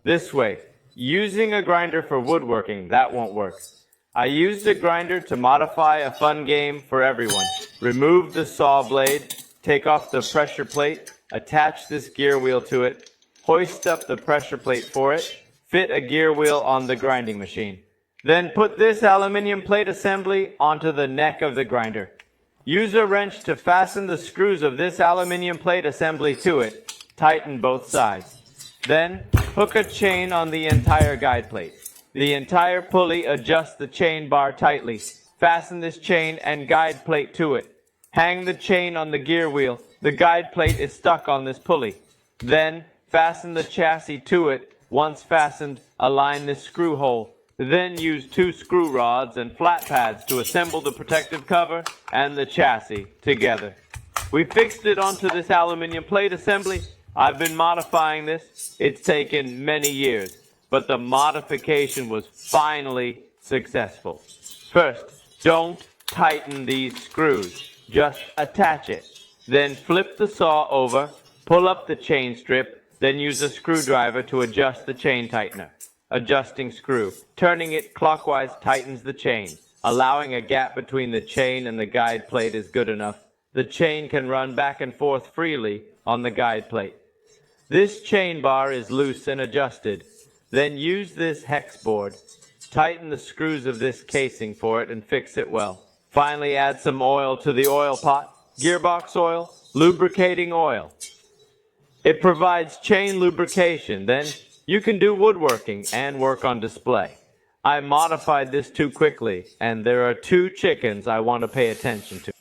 This way. Using a grinder for woodworking, that won't work. I used a grinder to modify a fun game for everyone. Remove the saw blade, take off the pressure plate, attach this gear wheel to it, hoist up the pressure plate for it, fit a gear wheel on the grinding machine. Then put this aluminum plate assembly onto the neck of the grinder. Use a wrench to fasten the screws of this aluminum plate assembly to it. Tighten both sides. Then, hook a chain on the entire guide plate. The entire pulley adjusts the chain bar tightly. Fasten this chain and guide plate to it. Hang the chain on the gear wheel. The guide plate is stuck on this pulley. Then, fasten the chassis to it. Once fastened, align this screw hole. Then use 2 screw rods and flat pads to assemble the protective cover and the chassis together. We fixed it onto this aluminum plate assembly. I've been modifying this. It's taken many years, but the modification was finally successful. First, don't tighten these screws. Just attach it. Then flip the saw over, pull up the chain strip, then use a screwdriver to adjust the chain tightener. Adjusting screw. Turning it clockwise tightens the chain. Allowing a gap between the chain and the guide plate is good enough. The chain can run back and forth freely on the guide plate. This chain bar is loose and adjusted. Then use this hex board. Tighten the screws of this casing for it and fix it well. Finally, add some oil to the oil pot. Gearbox oil, lubricating oil. It provides chain lubrication. Then you can do woodworking and work on display. I modified this too quickly, and there are 2 chickens I want to pay attention to.